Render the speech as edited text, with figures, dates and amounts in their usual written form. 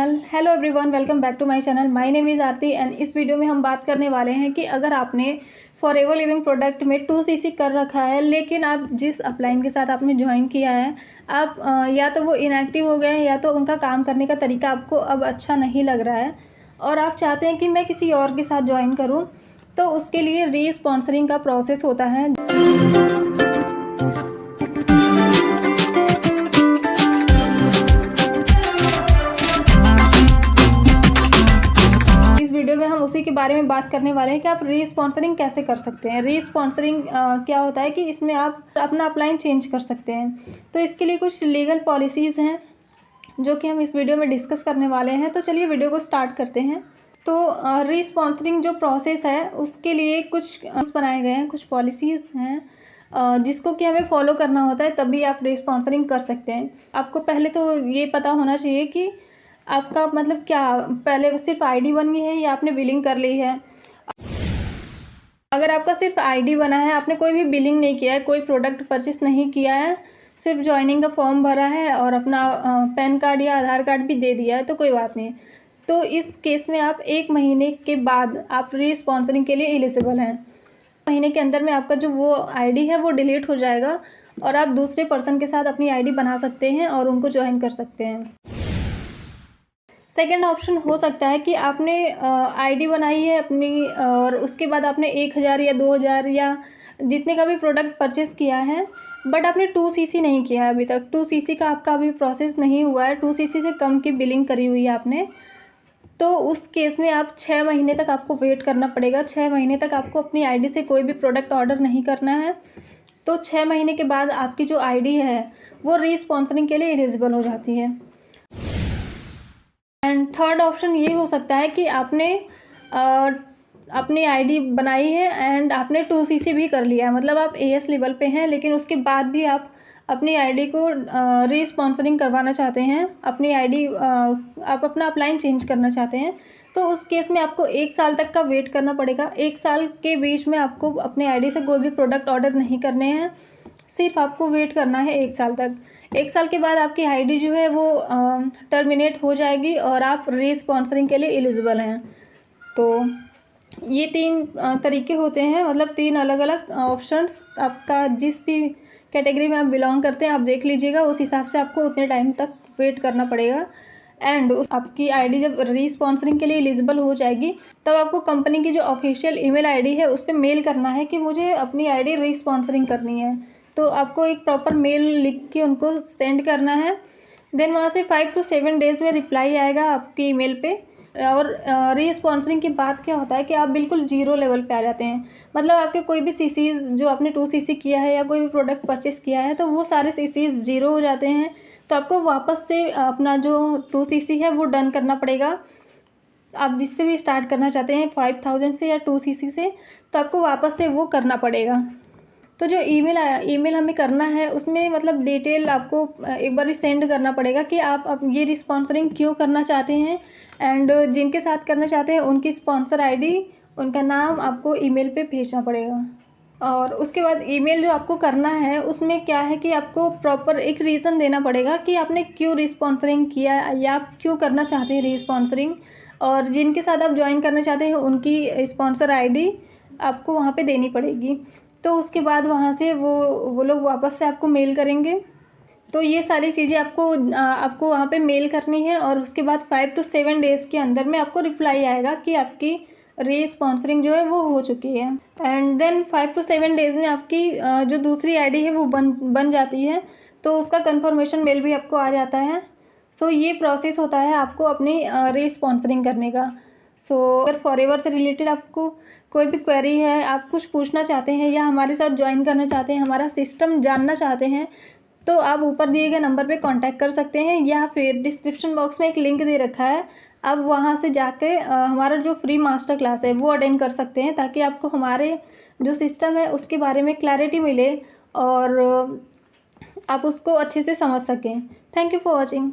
Channel. Hello everyone, welcome back to my channel. My name is Aarti and इस video में हम बात करने वाले हैं कि अगर आपने फॉरएवर लिविंग प्रोडक्ट में 2cc कर रखा है, लेकिन आप जिस अपलाइन के साथ आपने ज्वाइन किया है, आप या तो वो इनएक्टिव हो गए हैं या तो उनका काम करने का तरीका आपको अब अच्छा नहीं लग रहा है और आप चाहते हैं कि मैं किसी और के साथ ज्वाइन करूँ, तो उसके लिए री स्पॉन्सरिंग का प्रोसेस होता है। वीडियो में हम उसी के बारे में बात करने वाले हैं कि आप री स्पॉन्सरिंग कैसे कर सकते हैं। री स्पॉन्सरिंग क्या होता है कि इसमें आप अपना अपलाइन चेंज कर सकते हैं। तो इसके लिए कुछ लीगल पॉलिसीज़ हैं जो कि हम इस वीडियो में डिस्कस करने वाले हैं। तो चलिए वीडियो को स्टार्ट करते हैं। तो री स्पॉन्सरिंग जो प्रोसेस है उसके लिए कुछ बनाए गए हैं, कुछ पॉलिसीज़ हैं जिसको कि हमें फॉलो करना होता है, तभी आप री स्पॉन्सरिंग कर सकते हैं। आपको पहले तो ये पता होना चाहिए कि आपका मतलब क्या पहले सिर्फ आईडी बनी है या आपने बिलिंग कर ली है। अगर आपका सिर्फ आईडी बना है, आपने कोई भी बिलिंग नहीं किया है, कोई प्रोडक्ट परचेस नहीं किया है, सिर्फ ज्वाइनिंग का फॉर्म भरा है और अपना पैन कार्ड या आधार कार्ड भी दे दिया है, तो कोई बात नहीं। तो इस केस में आप 1 महीने के बाद आप री स्पॉन्सरिंग के लिए एलिजिबल हैं। महीने के अंदर में आपका जो वो आईडी है वो डिलीट हो जाएगा और आप दूसरे पर्सन के साथ अपनी आईडी बना सकते हैं और उनको ज्वाइन कर सकते हैं। सेकेंड ऑप्शन हो सकता है कि आपने आईडी बनाई है अपनी और उसके बाद आपने 1000 या 2000 या जितने का भी प्रोडक्ट परचेस किया है, बट आपने 2cc नहीं किया है अभी तक। 2cc का आपका अभी प्रोसेस नहीं हुआ है, 2cc से कम की बिलिंग करी हुई है आपने, तो उस केस में आप 6 महीने तक आपको वेट करना पड़ेगा। 6 महीने तक आपको अपनी आईडी से कोई भी प्रोडक्ट ऑर्डर नहीं करना है। तो 6 महीने के बाद आपकी जो आईडी है वो री स्पॉन्सरिंग के लिए एलिजिबल हो जाती है। एंड थर्ड ऑप्शन ये हो सकता है कि आपने अपनी आईडी बनाई है एंड आपने 2cc भी कर लिया है, मतलब आप AS लेवल पे हैं, लेकिन उसके बाद भी आप अपनी आईडी को री स्पॉन्सरिंग करवाना चाहते हैं, अपनी आईडी आप अपना अपलाइन चेंज करना चाहते हैं। तो उस केस में आपको 1 साल तक का वेट करना पड़ेगा। 1 साल के बीच में आपको अपनी आईडी से कोई भी प्रोडक्ट ऑर्डर नहीं करने हैं, सिर्फ आपको वेट करना है 1 साल तक। 1 साल के बाद आपकी आईडी जो है वो टर्मिनेट हो जाएगी और आप री स्पॉन्सरिंग के लिए एलिजिबल हैं। तो ये 3 तरीके होते हैं, मतलब 3 अलग अलग ऑप्शंस। आपका जिस भी कैटेगरी में आप बिलोंग करते हैं आप देख लीजिएगा, उस हिसाब से आपको उतने टाइम तक वेट करना पड़ेगा। एंड आपकी आईडी जब री स्पॉन्सरिंग के लिए एलिजिबल हो जाएगी तब आपको कंपनी की जो ऑफिशियल ईमेल आईडी है उस पर मेल करना है कि मुझे अपनी आईडी री स्पॉन्सरिंग करनी है। तो आपको एक प्रॉपर मेल लिख के उनको सेंड करना है। देन वहाँ से 5 to 7 डेज़ में रिप्लाई आएगा आपकी ईमेल पे। और री स्पॉन्सरिंग के बाद क्या होता है कि आप बिल्कुल जीरो लेवल पे आ जाते हैं, मतलब आपके कोई भी CCs जो आपने 2cc किया है या कोई भी प्रोडक्ट परचेस किया है तो वो सारे CCs जीरो हो जाते हैं। तो आपको वापस से अपना जो 2cc है वो डन करना पड़ेगा। आप जिससे भी स्टार्ट करना चाहते हैं 5000 से या 2cc से, तो आपको वापस से वो करना पड़ेगा। तो जो ईमेल हमें करना है उसमें मतलब डिटेल आपको एक बार सेंड करना पड़ेगा कि आप अब ये रिस्पॉन्सरिंग क्यों करना चाहते हैं एंड जिनके साथ करना चाहते हैं उनकी स्पॉन्सर आईडी, उनका नाम आपको ईमेल पे भेजना पड़ेगा। और उसके बाद ईमेल जो आपको करना है उसमें क्या है कि आपको प्रॉपर एक रीज़न देना पड़ेगा कि आपने क्यों रिस्पॉन्सरिंग किया या आप क्यों करना चाहते हैं रिस्पॉन्सरिंग, और जिनके साथ आप ज्वाइन करना चाहते हैं उनकी स्पॉन्सर आईडी आपको वहाँ पे देनी पड़ेगी। तो उसके बाद वहाँ से वो लोग वापस से आपको मेल करेंगे। तो ये सारी चीज़ें आपको वहाँ पे मेल करनी है और उसके बाद 5 to 7 डेज़ के अंदर में आपको रिप्लाई आएगा कि आपकी री स्पॉन्सरिंग जो है वो हो चुकी है। एंड देन 5 to 7 डेज़ में आपकी जो दूसरी आईडी है वो बन जाती है, तो उसका कंफर्मेशन मेल भी आपको आ जाता है। सो ये प्रोसेस होता है आपको अपनी री स्पॉन्सरिंग करने का। सो अगर फॉरएवर से रिलेटेड आपको कोई भी क्वेरी है, आप कुछ पूछना चाहते हैं या हमारे साथ ज्वाइन करना चाहते हैं, हमारा सिस्टम जानना चाहते हैं, तो आप ऊपर दिए गए नंबर पे कांटेक्ट कर सकते हैं या फिर डिस्क्रिप्शन बॉक्स में एक लिंक दे रखा है, आप वहाँ से जाके हमारा जो फ्री मास्टर क्लास है वो अटेंड कर सकते हैं, ताकि आपको हमारे जो सिस्टम है उसके बारे में क्लैरिटी मिले और आप उसको अच्छे से समझ सकें। Thank you for watching.